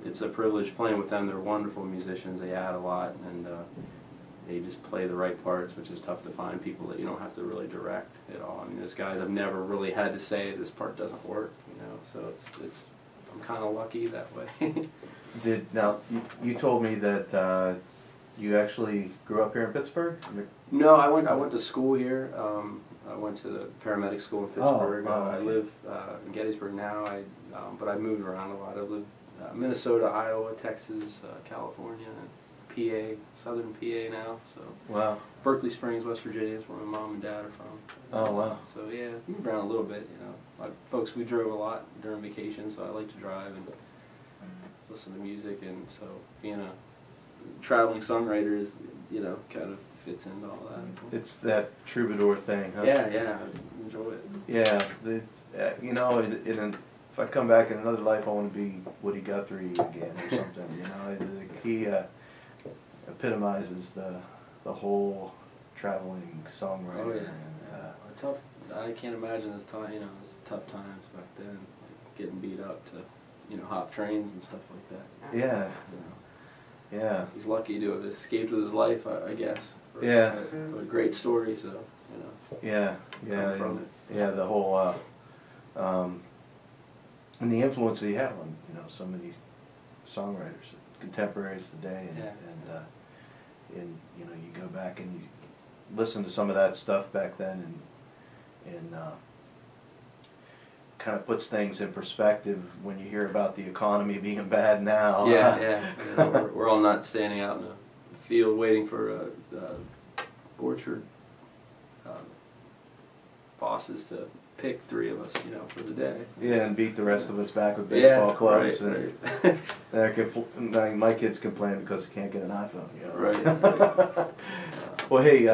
it's a privilege playing with them. They're wonderful musicians. They add a lot, and they just play the right parts, which is tough to find people that you don't have to really direct at all. I mean, those guys I've never really had to say this part doesn't work, you know. So it's I'm kind of lucky that way. Now you told me that you actually grew up here in Pittsburgh? No, I went to school here. I went to the paramedic school in Pittsburgh. Okay. I live in Gettysburg now. But I moved around a lot. I lived Minnesota, Iowa, Texas, California, and PA, southern PA now. So wow. Berkeley Springs, West Virginia is where my mom and dad are from. Oh wow. So yeah, moved around a little bit. You know, my folks, we drove a lot during vacation, so I like to drive and listen to music, and so being a traveling songwriter is, you know, kind of fits into all that. It's that troubadour thing, huh? Yeah, yeah, I enjoy it. Yeah, you know, if I come back in another life, I want to be Woody Guthrie again or something. You know, he epitomizes the whole traveling songwriter. Oh yeah, and, tough. I can't imagine this time. You know, it was tough times back then, like getting beat up to, you know, hop trains and stuff like that. Yeah. You know. Yeah. He's lucky to have escaped with his life, I guess. Yeah. But a great story, so, you know. Yeah, yeah. From it. Yeah, the whole, and the influence that he had on, you know, so many songwriters, contemporaries today, and you know, you go back and you listen to some of that stuff back then, and kind of puts things in perspective when you hear about the economy being bad now. Yeah, yeah. You know, we're all not standing out in a field waiting for orchard bosses to pick 3 of us, you know, for the day. Yeah, and beat the rest of us back with baseball clubs. Right, and my kids complain because they can't get an iPhone. You know? Right. Well, hey,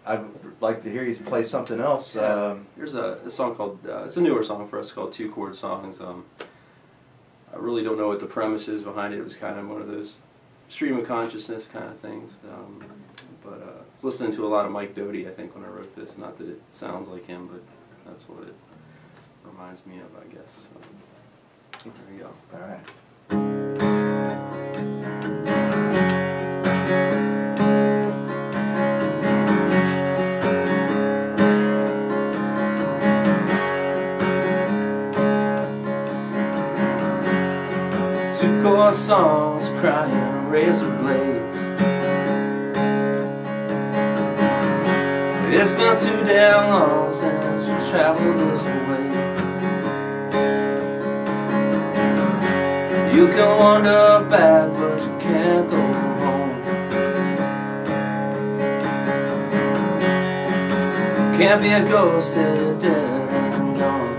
I'd like to hear you play something else. There's a song called, it's a newer song for us called 2-Chord Songs. I really don't know what the premise is behind it. It was kind of one of those stream of consciousness kind of things. But I was listening to a lot of Mike Doty, I think, when I wrote this. Not that it sounds like him, but that's what it reminds me of, I guess. So, there you go. All right. Two-chord songs, crying razor blades. It's been too damn long since you traveled this way. You can wander back, but you can't go home. Can't be a ghost till you're dead and gone.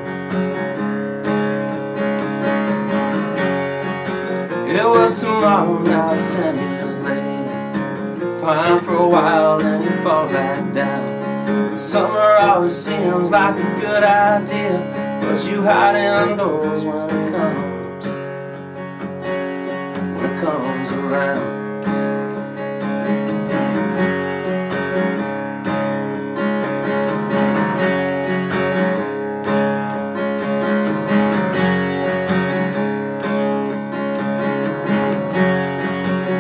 It was tomorrow, now it's 10 years later. Fine for a while, then you fall back down. Summer always seems like a good idea, but you hide indoors when it comes around.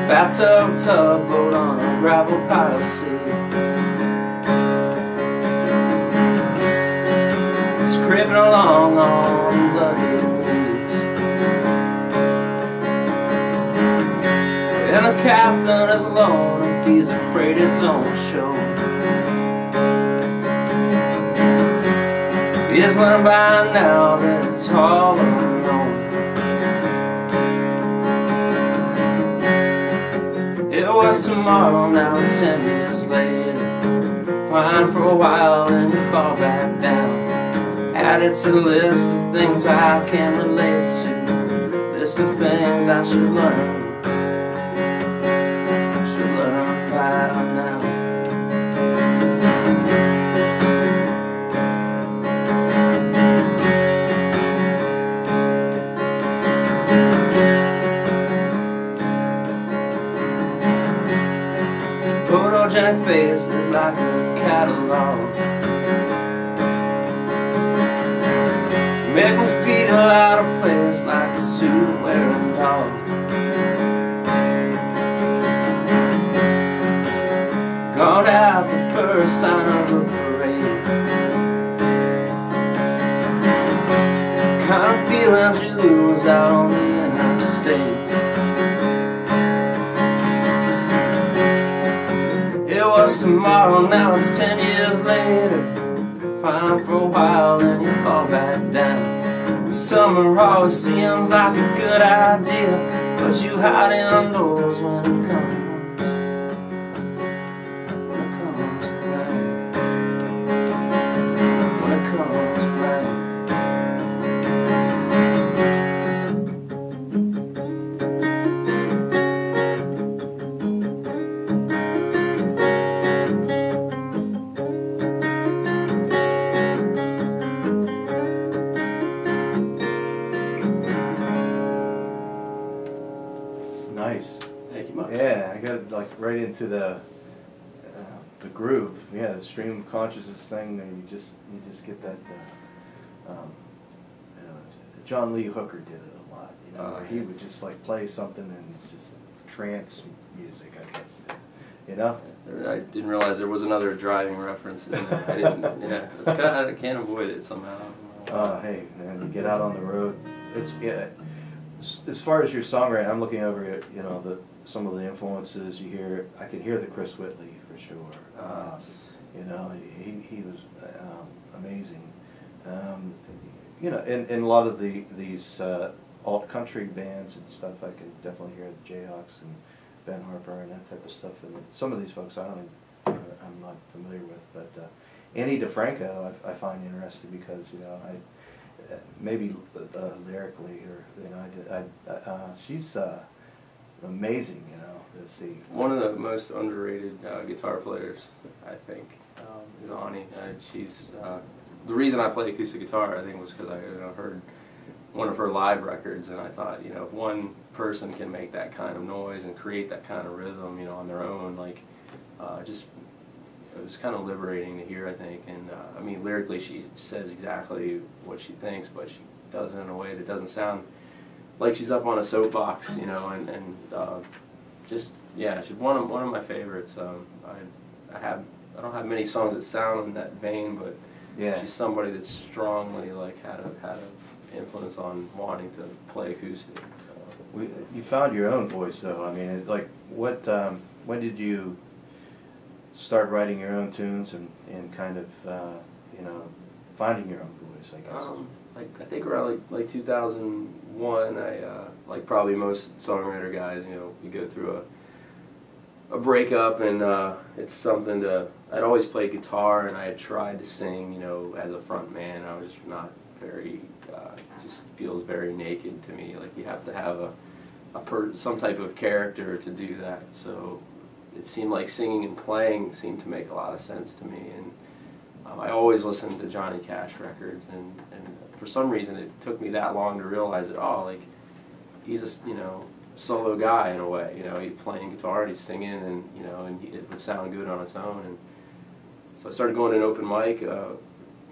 Bathtub, tugboat on a gravel pile seat. Scraping along on bloody leaves, and the captain is alone and he's afraid it don't show. He's learned by now that it's all unknown. It was tomorrow, now it's 10 years later. Fine for a while and you fall back down. Added to the list of things I can relate to. List of things I should learn. Should learn by now. Photogenic faces like a catalog. Make me feel out of place like a suit wearing hall. Gone out the first sign of the parade. Kind of feeling you lose out on the interstate. It was tomorrow, now it's 10 years later. Fine for a while, then you fall back down. The summer always seems like a good idea, but you hide indoors when it comes. When it comes around. When it comes around. Nice. Thank you much. Yeah, I got like right into the groove. Yeah, the stream of consciousness thing. And you just get that. You know, John Lee Hooker did it a lot. You know, where he would just like play something and it's just trance music, I guess. You know. I didn't realize there was another driving reference. I didn't. Yeah, it's kind of, I can't avoid it somehow. Hey, man, you get out on the road. It's yeah. As far as your songwriting, I'm looking over at, you know, some of the influences you hear. I can hear the Chris Whitley for sure. You know, he was amazing. You know, in a lot of these alt country bands and stuff, I can definitely hear the Jayhawks and Ben Harper and that type of stuff. And some of these folks I'm not familiar with, but Annie DeFranco I find interesting because, you know, maybe lyrically, or you know, she's amazing. You know, to see. One of the most underrated guitar players, I think, is Ani. She's the reason I play acoustic guitar, I think, was because I heard one of her live records, and I thought, you know, if one person can make that kind of noise and create that kind of rhythm, you know, on their own, like, just. It was kind of liberating to hear, I think, and I mean, lyrically she says exactly what she thinks, but she does it in a way that doesn't sound like she's up on a soapbox, you know, and just, yeah, she's one of my favorites. I don't have many songs that sound in that vein, but yeah, she's somebody that's strongly like had a influence on wanting to play acoustic. So. You found your own voice, though. I mean, like, what? When did you start writing your own tunes and kind of, you know, finding your own voice, I guess? Like, I think around like 2001, like probably most songwriter guys, you know, you go through a breakup, and it's something to, I'd always played guitar and I had tried to sing, you know, as a front man. I was just not very, just feels very naked to me. Like, you have to have some type of character to do that. So it seemed like singing and playing seemed to make a lot of sense to me, and I always listened to Johnny Cash records, and for some reason it took me that long to realize that, oh, like, he's a, you know, solo guy in a way, you know, he's playing guitar and he's singing, and, you know, and it would sound good on its own. And so I started going to an open mic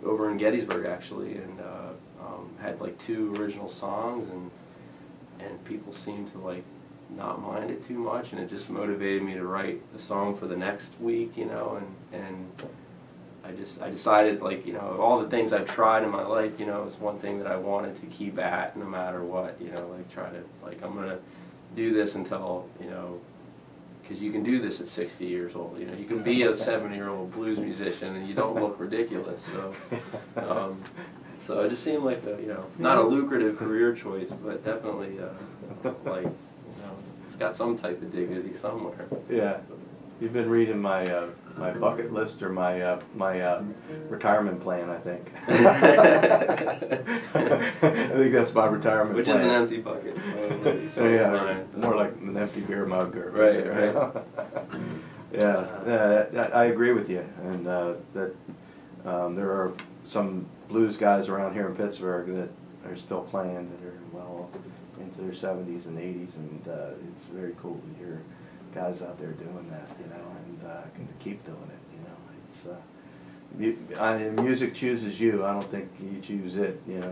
over in Gettysburg, actually, and had like 2 original songs, and people seemed to like not mind it too much, and it just motivated me to write a song for the next week, you know, and I decided, like, you know, of all the things I've tried in my life, you know, it's one thing that I wanted to keep at no matter what, you know, like, try to, like, I'm gonna do this until, you know, because you can do this at 60 years old, you know, you can be a 70-year-old blues musician and you don't look ridiculous, so so it just seemed like the, you know, not a lucrative career choice, but definitely like, it's got some type of dignity somewhere. Yeah, you've been reading my my bucket list, or my retirement plan, I think. I think that's my retirement Which plan. Is an empty bucket. Yeah, more like an empty beer mug. Or right. Yeah, I agree with you, and that there are some blues guys around here in Pittsburgh that are still playing, that are well into their 70s and 80s, and it's very cool to hear guys out there doing that, you know, and to keep doing it, you know. It's music chooses you. I don't think you choose it, you know.